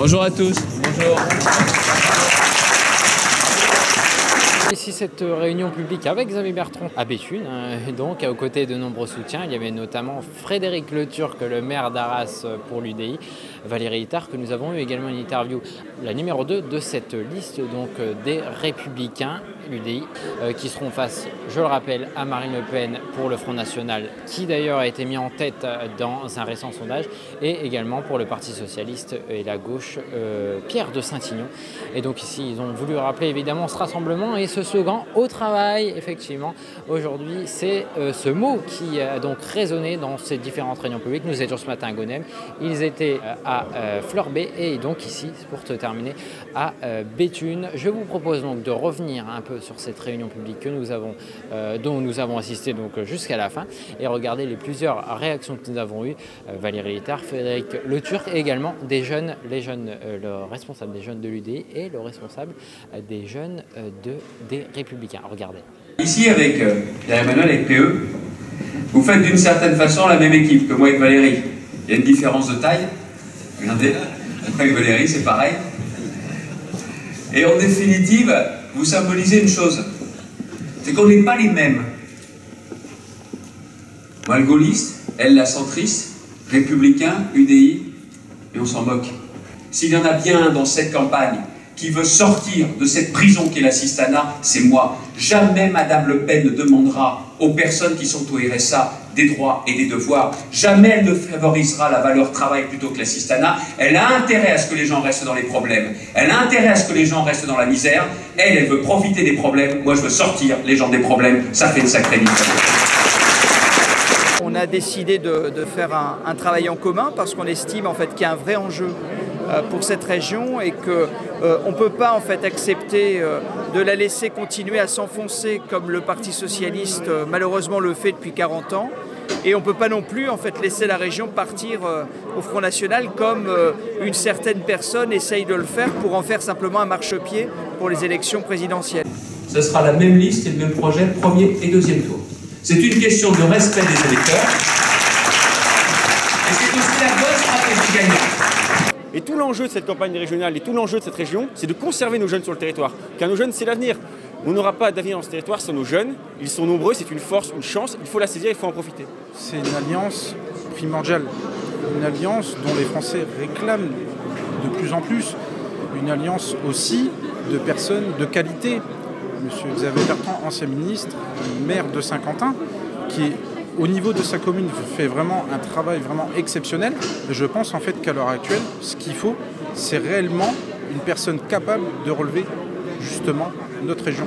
Bonjour à tous. Bonjour. Ici, cette réunion publique avec Xavier Bertrand à Béthune, et donc aux côtés de nombreux soutiens. Il y avait notamment Frédéric Le Turc, le maire d'Arras pour l'UDI, Valérie Létard, que nous avons eu également une interview, la numéro 2 de cette liste donc des Républicains, l'UDI, qui seront face, je le rappelle, à Marine Le Pen pour le Front National, qui d'ailleurs a été mis en tête dans un récent sondage, et également pour le Parti Socialiste et la gauche, Pierre de Saint-Ignon. Et donc ici, ils ont voulu rappeler évidemment ce rassemblement et ce slogan au travail. Effectivement, aujourd'hui, c'est ce mot qui a donc résonné dans ces différentes réunions publiques. Nous étions ce matin à Gonem, ils étaient à Fleurbaix et donc ici, pour te terminer, à Béthune. Je vous propose donc de revenir un peu sur cette réunion publique que nous avons, dont nous avons assisté donc jusqu'à la fin et regarder les plusieurs réactions que nous avons eues. Valérie Létard, Frédéric Le Turc et également des jeunes, le responsable des jeunes de l'UDI et le responsable des jeunes des Républicains. Regardez. Ici, avec Pierre Emmanuel, avec PE, vous faites d'une certaine façon la même équipe que moi avec Valérie. Il y a une différence de taille. Regardez, avec Valérie, c'est pareil. Et en définitive, vous symbolisez une chose, c'est qu'on n'est pas les mêmes. Moi, le gaulliste, elle, la centriste, républicain, UDI, et on s'en moque. S'il y en a bien un dans cette campagne qui veut sortir de cette prison qu'est l'assistanat, c'est moi. Jamais Madame Le Pen ne demandera aux personnes qui sont au RSA des droits et des devoirs. Jamais elle ne favorisera la valeur travail plutôt que l'assistanat. Elle a intérêt à ce que les gens restent dans les problèmes. Elle a intérêt à ce que les gens restent dans la misère. Elle veut profiter des problèmes. Moi, je veux sortir les gens des problèmes. Ça fait une sacrée différence. On a décidé de faire un travail en commun parce qu'on estime en fait qu'il y a un vrai enjeu pour cette région et qu'on ne peut pas en fait accepter de la laisser continuer à s'enfoncer comme le Parti Socialiste malheureusement le fait depuis 40 ans. Et on ne peut pas non plus en fait laisser la région partir au Front National comme une certaine personne essaye de le faire pour en faire simplement un marchepied pour les élections présidentielles. Ce sera la même liste et le même projet, premier et deuxième tour. C'est une question de respect des électeurs et c'est aussi la bonne stratégie gagnante. Et tout l'enjeu de cette campagne régionale et tout l'enjeu de cette région, c'est de conserver nos jeunes sur le territoire. Car nos jeunes, c'est l'avenir. On n'aura pas d'avenir dans ce territoire sans nos jeunes. Ils sont nombreux, c'est une force, une chance. Il faut la saisir, il faut en profiter. C'est une alliance primordiale. Une alliance dont les Français réclament de plus en plus. Une alliance aussi de personnes de qualité. Monsieur Xavier Bertrand, ancien ministre, maire de Saint-Quentin, qui au niveau de sa commune fait vraiment un travail vraiment exceptionnel. Je pense en fait qu'à l'heure actuelle, ce qu'il faut, c'est réellement une personne capable de relever justement notre région.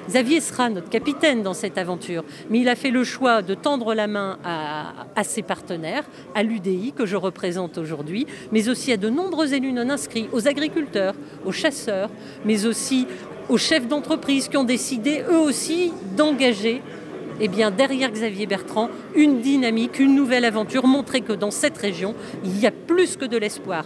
Xavier sera notre capitaine dans cette aventure, mais il a fait le choix de tendre la main à ses partenaires, à l'UDI que je représente aujourd'hui, mais aussi à de nombreux élus non inscrits, aux agriculteurs, aux chasseurs, mais aussi aux chefs d'entreprise qui ont décidé eux aussi d'engager derrière Xavier Bertrand une dynamique, une nouvelle aventure, montrer que dans cette région, il y a plus que de l'espoir.